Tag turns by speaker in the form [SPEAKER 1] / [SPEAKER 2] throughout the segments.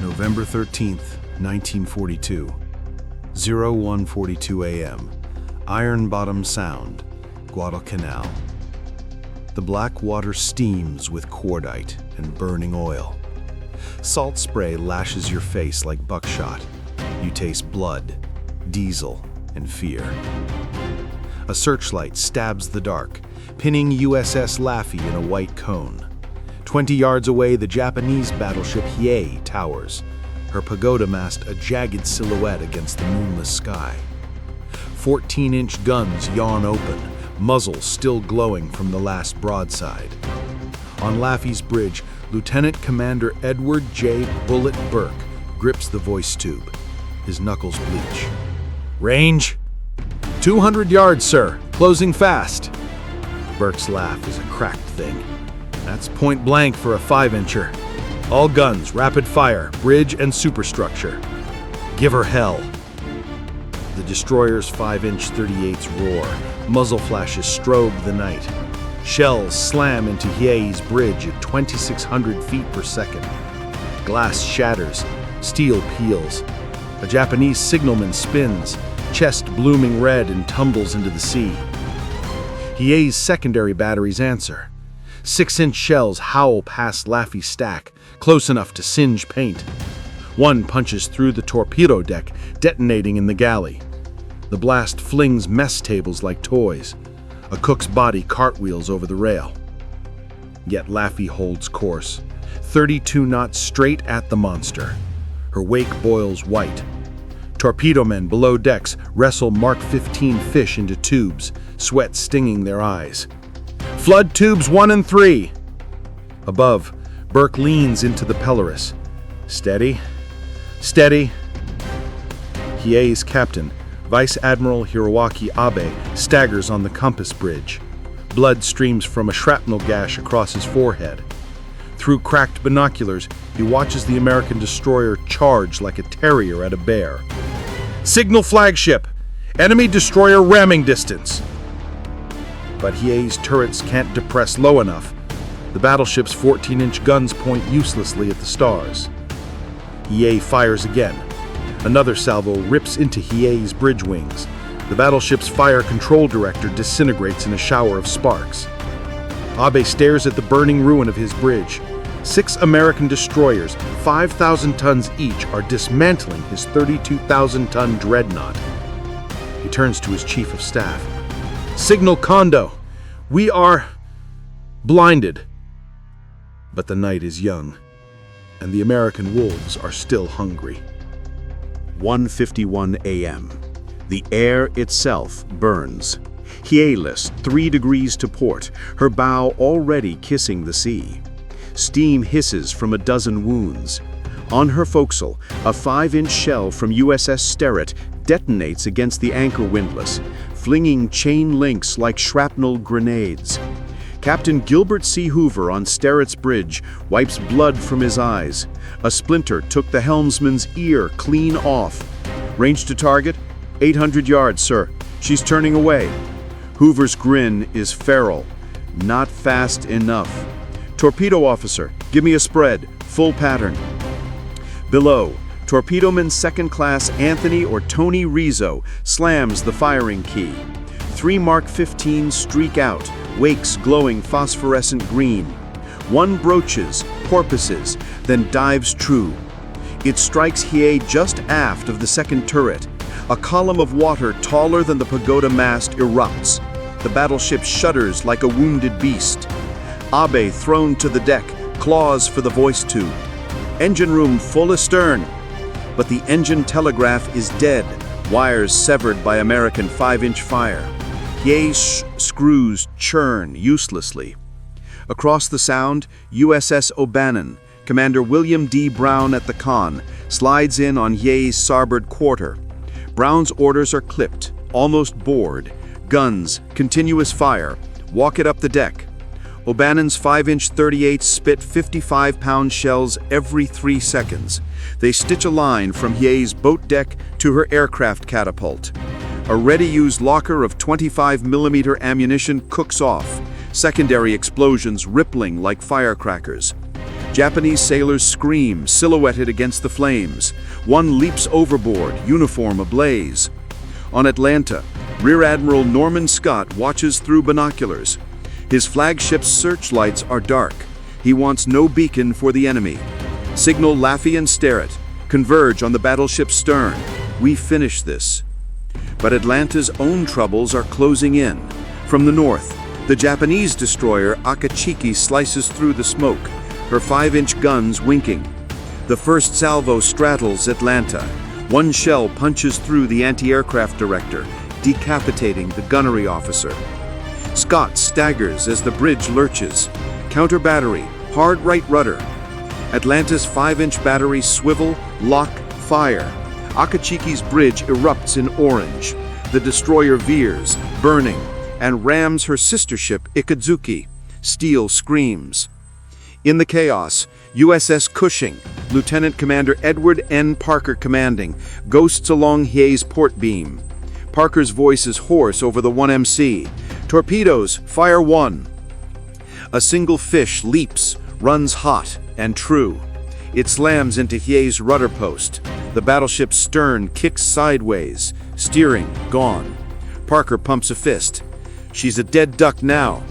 [SPEAKER 1] November 13th, 1942, 01:42 a.m., Ironbottom Sound, Guadalcanal. The black water steams with cordite and burning oil. Salt spray lashes your face like buckshot. You taste blood, diesel, and fear. A searchlight stabs the dark, pinning USS Laffey in a white cone. 20 yards away, the Japanese battleship Hiei towers, her pagoda mast a jagged silhouette against the moonless sky. 14-inch guns yawn open, muzzles still glowing from the last broadside. On Laffey's bridge, Lieutenant Commander Edward J. Bullet Burke grips the voice tube. His knuckles bleach. "Range? 200 yards, sir. Closing fast." Burke's laugh is a cracked thing. "That's point blank for a 5-incher. All guns, rapid fire, bridge and superstructure. Give her hell." The destroyer's 5-inch .38s roar. Muzzle flashes strobe the night. Shells slam into Hiei's bridge at 2,600 feet per second. Glass shatters, steel peels. A Japanese signalman spins, chest blooming red, and tumbles into the sea. Hiei's secondary batteries answer. 6-inch shells howl past Laffey's stack, close enough to singe paint. One punches through the torpedo deck, detonating in the galley. The blast flings mess tables like toys. A cook's body cartwheels over the rail. Yet Laffey holds course, 32 knots straight at the monster. Her wake boils white. Torpedo men below decks wrestle Mark 15 fish into tubes, sweat stinging their eyes. "Flood tubes 1 and 3. Above, Burke leans into the Polaris. "Steady, steady." Hiei's captain, Vice Admiral Hiroaki Abe, staggers on the compass bridge. Blood streams from a shrapnel gash across his forehead. Through cracked binoculars, he watches the American destroyer charge like a terrier at a bear. "Signal flagship! Enemy destroyer ramming distance!" But Hiei's turrets can't depress low enough. The battleship's 14-inch guns point uselessly at the stars. Hiei fires again. Another salvo rips into Hiei's bridge wings. The battleship's fire control director disintegrates in a shower of sparks. Abe stares at the burning ruin of his bridge. 6 American destroyers, 5,000 tons each, are dismantling his 32,000-ton dreadnought. He turns to his chief of staff. "Signal Kondo! We are blinded." But the night is young, and the American wolves are still hungry.
[SPEAKER 2] 1:51 a.m. The air itself burns. Hiei lists 3 degrees to port, her bow already kissing the sea. Steam hisses from a dozen wounds. On her forecastle, a 5-inch shell from USS Sterett detonates against the anchor windlass, flinging chain links like shrapnel grenades. Captain Gilbert C. Hoover on Sterrett's bridge wipes blood from his eyes. A splinter took the helmsman's ear clean off. "Range to target? 800 yards, sir. She's turning away." Hoover's grin is feral. "Not fast enough. Torpedo officer, give me a spread, full pattern." Below, torpedoman 2nd Class Anthony or Tony Rizzo slams the firing key. 3 Mark 15 streak out, wakes glowing phosphorescent green. One broaches, porpoises, then dives true. It strikes Hiei just aft of the second turret. A column of water taller than the pagoda mast erupts. The battleship shudders like a wounded beast. Abe thrown to the deck, claws for the voice tube. Engine room full astern. But the engine telegraph is dead, wires severed by American 5-inch fire. Hiei's screws churn uselessly. Across the Sound, USS O'Bannon, Commander William D. Brown at the con, slides in on Hiei's starboard quarter. Brown's orders are clipped, almost bored. Guns, continuous fire, walk it up the deck. O'Bannon's 5-inch .38 spit 55-pound shells every 3 seconds. They stitch a line from Hiei's boat deck to her aircraft catapult. A ready-used locker of 25mm ammunition cooks off, secondary explosions rippling like firecrackers. Japanese sailors scream, silhouetted against the flames. One leaps overboard, uniform ablaze. On Atlanta, Rear Admiral Norman Scott watches through binoculars. His flagship's searchlights are dark. He wants no beacon for the enemy. Signal Laffey and Sterrett. Converge on the battleship's stern. We finish this. But Atlanta's own troubles are closing in. From the north, the Japanese destroyer Akachiki slices through the smoke, her 5-inch guns winking. The first salvo straddles Atlanta. One shell punches through the anti-aircraft director, decapitating the gunnery officer. Scott staggers as the bridge lurches. Counter battery, hard right rudder. Atlanta's 5-inch batteries swivel, lock, fire. Akachiki's bridge erupts in orange. The destroyer veers, burning, and rams her sister ship Ikadzuki. Steel screams. In the chaos, USS Cushing, Lieutenant Commander Edward N. Parker commanding, ghosts along Hiei's port beam. Parker's voice is hoarse over the 1MC. Torpedoes, fire 1. A single fish leaps, runs hot and true. It slams into Hiei's rudder post. The battleship's stern kicks sideways, steering gone. Parker pumps a fist. She's a dead duck now.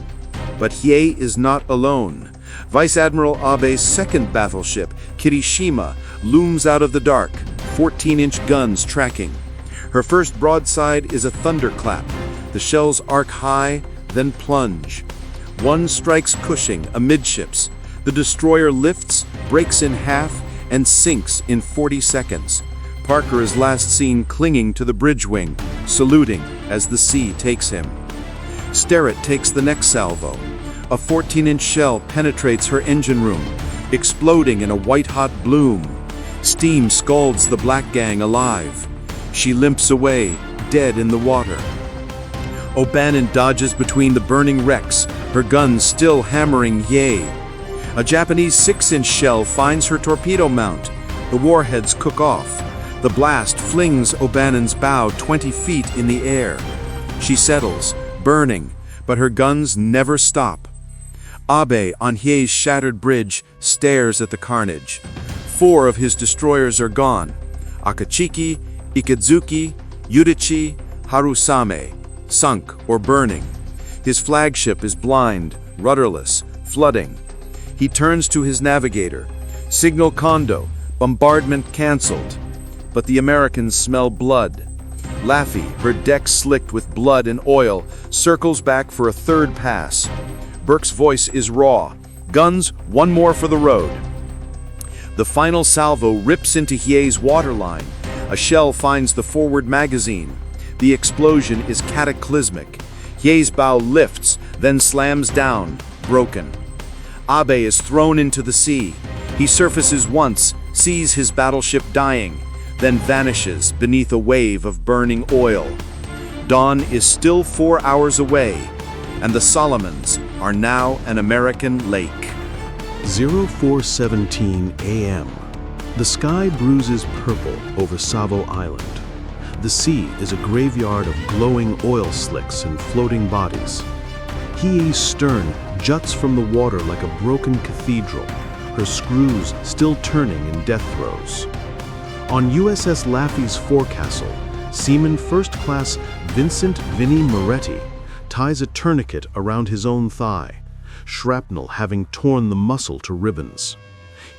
[SPEAKER 2] But Hiei is not alone. Vice Admiral Abe's second battleship, Kirishima, looms out of the dark, 14-inch guns tracking. Her first broadside is a thunderclap. The shells arc high, then plunge. One strikes Cushing amidships. The destroyer lifts, breaks in half, and sinks in 40 seconds. Parker is last seen clinging to the bridge wing, saluting as the sea takes him. Sterrett takes the next salvo. A 14-inch shell penetrates her engine room, exploding in a white-hot bloom. Steam scalds the black gang alive. She limps away, dead in the water. O'Bannon dodges between the burning wrecks, her guns still hammering Hiei. A Japanese 6-inch shell finds her torpedo mount. The warheads cook off. The blast flings O'Bannon's bow 20 feet in the air. She settles, burning, but her guns never stop. Abe, on Hiei's shattered bridge, stares at the carnage. 4 of his destroyers are gone. Akachiki, Ikadzuki, Yudichi, Harusame, sunk or burning. His flagship is blind, rudderless, flooding. He turns to his navigator. Signal Kondo, bombardment canceled. But the Americans smell blood. Laffey, her deck slicked with blood and oil, circles back for a third pass. Burke's voice is raw. Guns, one more for the road. The final salvo rips into Hiei's waterline. A shell finds the forward magazine. The explosion is cataclysmic. Hiei's bow lifts, then slams down, broken. Abe is thrown into the sea. He surfaces once, sees his battleship dying, then vanishes beneath a wave of burning oil. Dawn is still 4 hours away, and the Solomons are now an American lake.
[SPEAKER 1] 0417 a.m. The sky bruises purple over Savo Island. The sea is a graveyard of glowing oil slicks and floating bodies. Hiei's stern juts from the water like a broken cathedral, her screws still turning in death throes. On USS Laffey's forecastle, Seaman First Class Vincent Vinnie Moretti ties a tourniquet around his own thigh, shrapnel having torn the muscle to ribbons.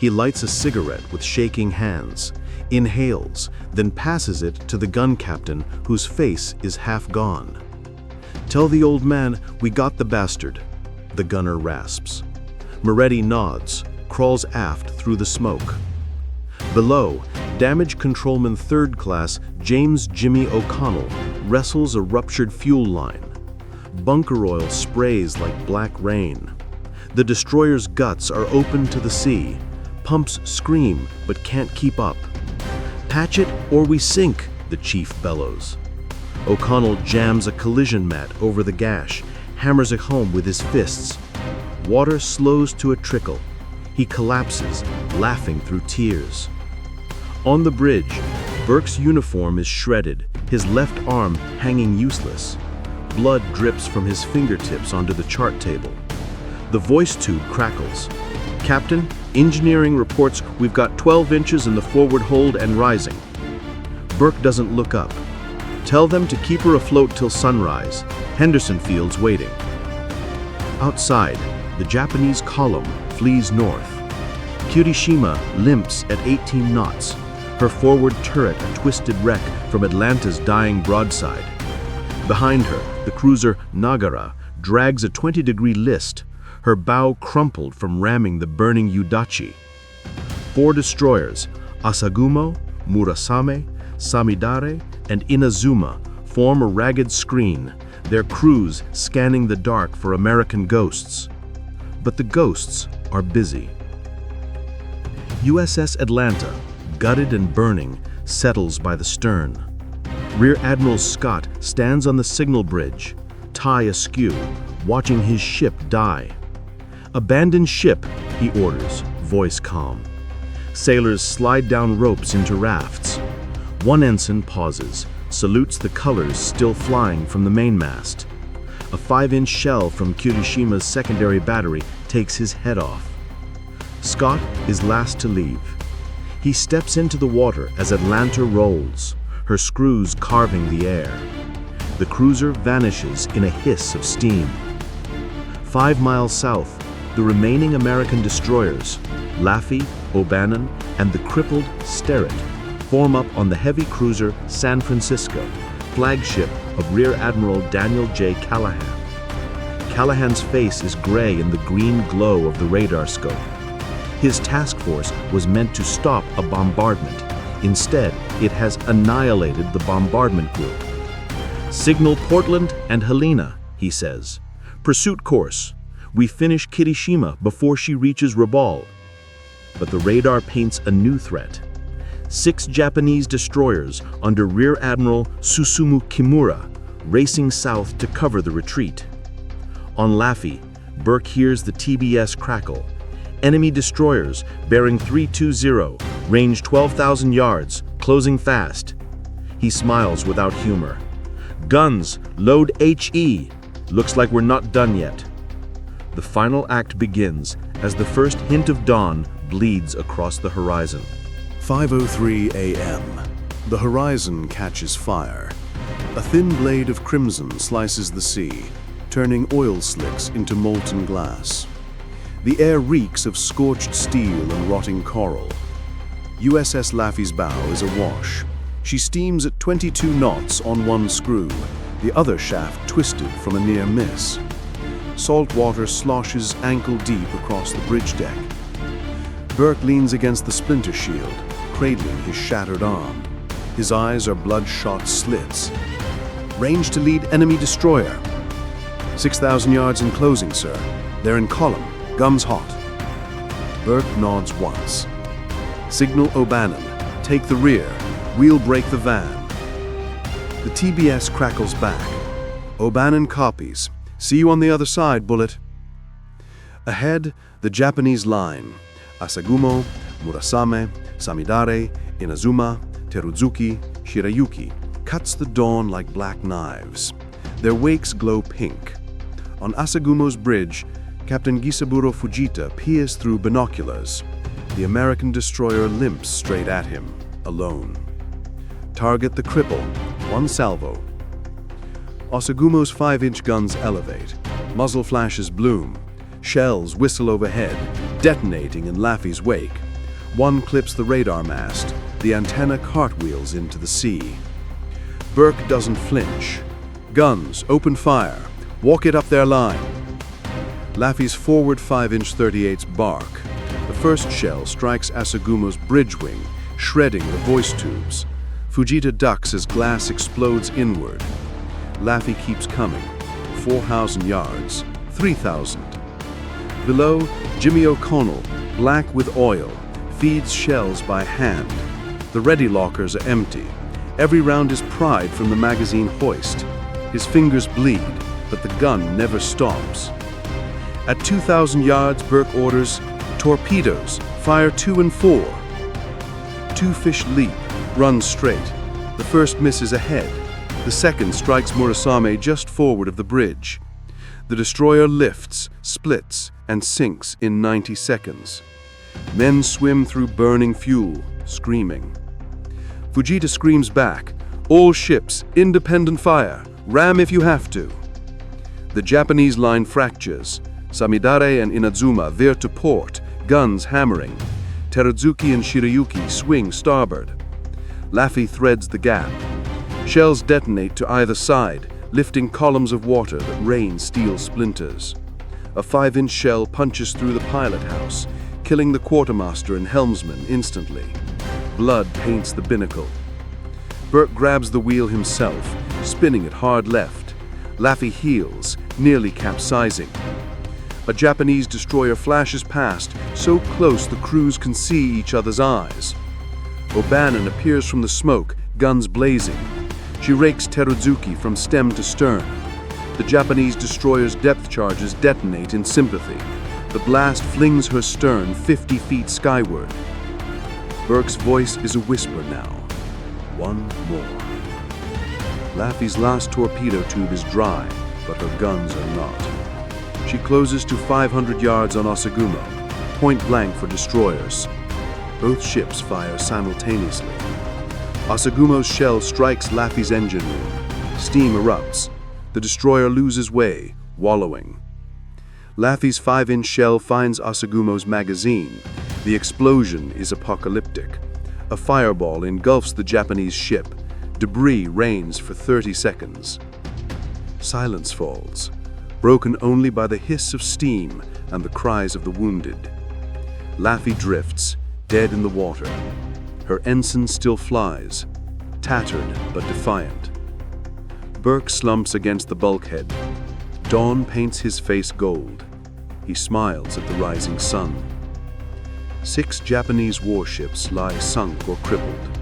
[SPEAKER 1] He lights a cigarette with shaking hands, inhales, then passes it to the gun captain whose face is half gone. "Tell the old man we got the bastard," the gunner rasps. Moretti nods, crawls aft through the smoke. Below, Damage Controlman Third Class James Jimmy O'Connell wrestles a ruptured fuel line. Bunker oil sprays like black rain. The destroyer's guts are open to the sea. Pumps scream but can't keep up. "Patch it or we sink," the chief bellows. O'Connell jams a collision mat over the gash, hammers it home with his fists. Water slows to a trickle. He collapses, laughing through tears. On the bridge, Burke's uniform is shredded, his left arm hanging useless. Blood drips from his fingertips onto the chart table. The voice tube crackles.
[SPEAKER 2] Captain, engineering reports we've got 12 inches in the forward hold and rising. Burke doesn't look up. Tell them to keep her afloat till sunrise. Henderson Field's waiting. Outside, the Japanese column flees north. Kirishima limps at 18 knots, her forward turret a twisted wreck from Atlanta's dying broadside. Behind her, the cruiser Nagara drags a 20-degree list, her bow crumpled from ramming the burning Udachi. 4 destroyers, Asagumo, Murasame, Samidare, and Inazuma, form a ragged screen, their crews scanning the dark for American ghosts. But the ghosts are busy. USS Atlanta, gutted and burning, settles by the stern. Rear Admiral Scott stands on the signal bridge, tie askew, watching his ship die. "Abandon ship," he orders, voice calm. Sailors slide down ropes into rafts. One ensign pauses, salutes the colors still flying from the mainmast. A 5-inch shell from Kirishima's secondary battery takes his head off. Scott is last to leave. He steps into the water as Atlanta rolls, her screws carving the air. The cruiser vanishes in a hiss of steam. 5 miles south, the remaining American destroyers, Laffey, O'Bannon, and the crippled Sterret, form up on the heavy cruiser San Francisco, flagship of Rear Admiral Daniel J. Callaghan. Callaghan's face is gray in the green glow of the radar scope. His task force was meant to stop a bombardment. Instead, it has annihilated the bombardment group. "Signal Portland and Helena," he says. "Pursuit course. We finish Kirishima before she reaches Rabaul." But the radar paints a new threat. 6 Japanese destroyers under Rear Admiral Susumu Kimura racing south to cover the retreat. On Laffey, Burke hears the TBS crackle. Enemy destroyers bearing 320, range 12,000 yards, closing fast. He smiles without humor. "Guns, load HE. Looks like we're not done yet." The final act begins as the first hint of dawn bleeds across the horizon.
[SPEAKER 1] 5:03 a.m. The horizon catches fire. A thin blade of crimson slices the sea, turning oil slicks into molten glass. The air reeks of scorched steel and rotting coral. USS Laffey's bow is awash. She steams at 22 knots on one screw, the other shaft twisted from a near miss. Salt water sloshes ankle-deep across the bridge deck. Burke leans against the splinter shield, cradling his shattered arm. His eyes are bloodshot slits. "Range to lead enemy destroyer." 6,000 yards in closing, sir. They're in column. Guns hot." Burke nods once. "Signal O'Bannon. Take the rear. We'll break the van." The TBS crackles back. O'Bannon copies. "See you on the other side, Bullet." Ahead, the Japanese line. Asagumo, Murasame, Samidare, Inazuma, Teruzuki, Shirayuki cuts the dawn like black knives. Their wakes glow pink. On Asagumo's bridge, Captain Gisaburo Fujita peers through binoculars. The American destroyer limps straight at him, alone. Target the cripple, 1 salvo. Asagumo's 5-inch guns elevate. Muzzle flashes bloom. Shells whistle overhead, detonating in Laffey's wake. One clips the radar mast. The antenna cartwheels into the sea. Burke doesn't flinch. "Guns, open fire. Walk it up their line." Laffey's forward 5-inch .38s bark. The first shell strikes Asagumo's bridge wing, shredding the voice tubes. Fujita ducks as glass explodes inward. Laffey keeps coming. 4,000 yards. 3,000. Below, Jimmy O'Connell, black with oil, feeds shells by hand. The ready lockers are empty. Every round is pried from the magazine hoist. His fingers bleed, but the gun never stops. At 2,000 yards, Burke orders, "Torpedoes, fire 2 and 4." 2 fish leap, run straight. The first misses ahead. The second strikes Murasame just forward of the bridge. The destroyer lifts, splits, and sinks in 90 seconds. Men swim through burning fuel, screaming. Fujita screams back, "All ships, independent fire, ram if you have to." The Japanese line fractures. Samidare and Inazuma veer to port, guns hammering. Teruzuki and Shirayuki swing starboard. Laffey threads the gap. Shells detonate to either side, lifting columns of water that rain steel splinters. A 5-inch shell punches through the pilot house, killing the quartermaster and helmsman instantly. Blood paints the binnacle. Burke grabs the wheel himself, spinning it hard left. Laffey heels, nearly capsizing. A Japanese destroyer flashes past, so close the crews can see each other's eyes. O'Bannon appears from the smoke, guns blazing. She rakes Teruzuki from stem to stern. The Japanese destroyer's depth charges detonate in sympathy. The blast flings her stern 50 feet skyward. Burke's voice is a whisper now. One more. Laffey's last torpedo tube is dry, but her guns are not. She closes to 500 yards on Osagumo, point blank for destroyers. Both ships fire simultaneously. Osagumo's shell strikes Laffey's engine room. Steam erupts. The destroyer loses way, wallowing. Laffey's 5-inch shell finds Osagumo's magazine. The explosion is apocalyptic. A fireball engulfs the Japanese ship. Debris rains for 30 seconds. Silence falls, broken only by the hiss of steam and the cries of the wounded. Laffey drifts, dead in the water. Her ensign still flies, tattered but defiant. Burke slumps against the bulkhead. Dawn paints his face gold. He smiles at the rising sun. 6 Japanese warships lie sunk or crippled.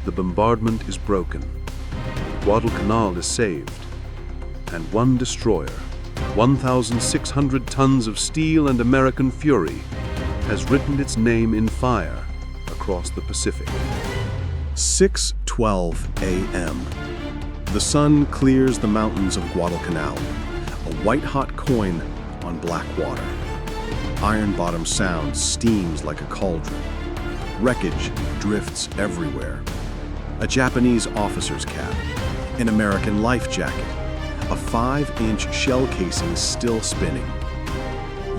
[SPEAKER 1] The bombardment is broken. Guadalcanal is saved. And one destroyer, 1,600 tons of steel and American fury, has written its name in fire across the Pacific.
[SPEAKER 3] 6:12 a.m. The sun clears the mountains of Guadalcanal, a white-hot coin on black water. Ironbottom Sound steams like a cauldron. Wreckage drifts everywhere. A Japanese officer's cap, an American life jacket, a 5-inch shell casing still spinning.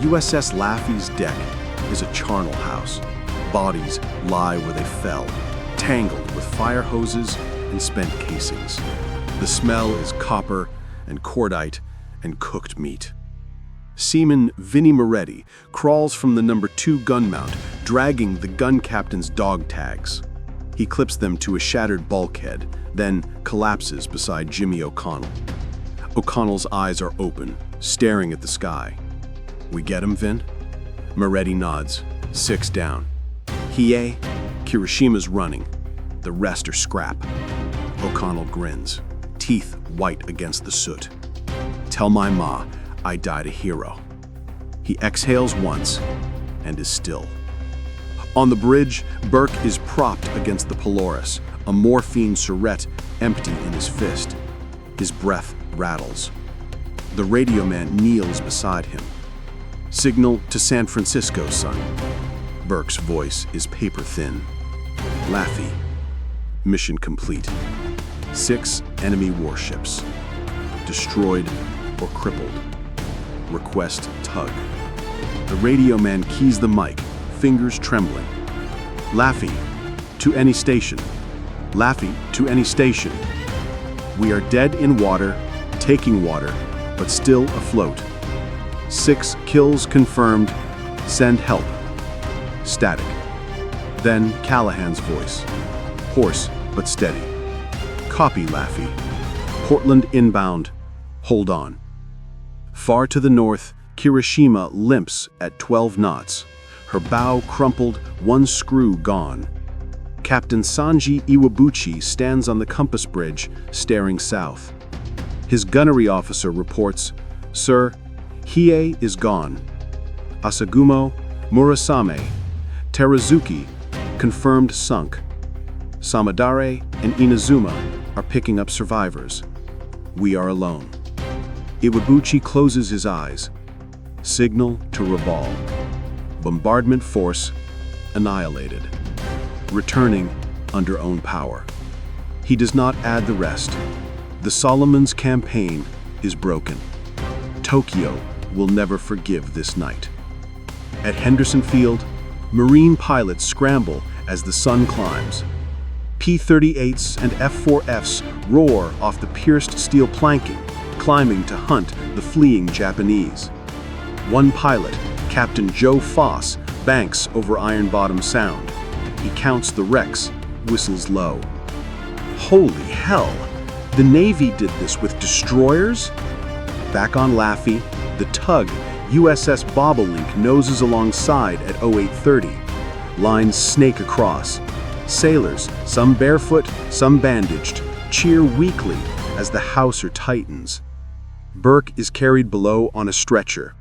[SPEAKER 3] USS Laffey's deck is a charnel house. Bodies lie where they fell, tangled with fire hoses and spent casings. The smell is copper and cordite and cooked meat. Seaman Vinnie Moretti crawls from the number 2 gun mount, dragging the gun captain's dog tags. He clips them to a shattered bulkhead, then collapses beside Jimmy O'Connell. O'Connell's eyes are open, staring at the sky. "We get him, Vin?" Moretti nods. 6 down. Hiei, Kirishima's running. The rest are scrap. O'Connell grins, teeth white against the soot. "Tell my ma I died a hero." He exhales once and is still. On the bridge, Burke is propped against the Polaris, a morphine surette empty in his fist. His breath rattles. The radio man kneels beside him. "Signal to San Francisco, son." Burke's voice is paper-thin. Laffey. Mission complete. 6 enemy warships. Destroyed or crippled. Request tug. The radio man keys the mic, fingers trembling. "Laffey, to any station. Laffey, to any station. We are dead in water, taking water, but still afloat. 6 kills confirmed. Send help." Static. Then Callaghan's voice. Hoarse but steady. "Copy, Laffey. Portland inbound. Hold on." Far to the north, Kirishima limps at 12 knots. Her bow crumpled, one screw gone. Captain Sanji Iwabuchi stands on the compass bridge, staring south. His gunnery officer reports, "Sir, Hiei is gone. Osagumo, Murasame, Teruzuki, confirmed sunk. Samadare and Inazuma are picking up survivors. We are alone." Iwabuchi closes his eyes. Signal to Raval. Bombardment force annihilated. Returning under own power. He does not add the rest. The Solomon's campaign is broken. Tokyo will never forgive this night. At Henderson Field, Marine pilots scramble as the sun climbs. P-38s and F-4Fs roar off the pierced steel planking, climbing to hunt the fleeing Japanese. One pilot, Captain Joe Foss, banks over Ironbottom Sound. He counts the wrecks, whistles low. Holy hell! The Navy did this with destroyers? Back on Laffey, the tug USS Bobolink noses alongside at 0830. Lines snake across. Sailors, some barefoot, some bandaged, cheer weakly as the hawser tightens. Burke is carried below on a stretcher.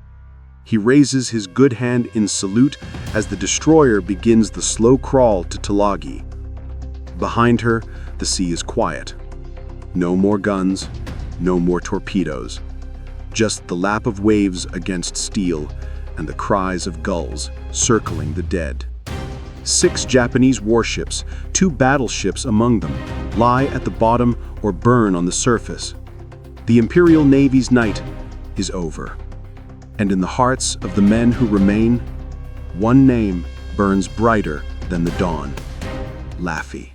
[SPEAKER 3] He raises his good hand in salute as the destroyer begins the slow crawl to Tulagi. Behind her, the sea is quiet. No more guns, no more torpedoes. Just the lap of waves against steel and the cries of gulls circling the dead. 6 Japanese warships, 2 battleships among them, lie at the bottom or burn on the surface. The Imperial Navy's night is over. And in the hearts of the men who remain, one name burns brighter than the dawn: Laffey.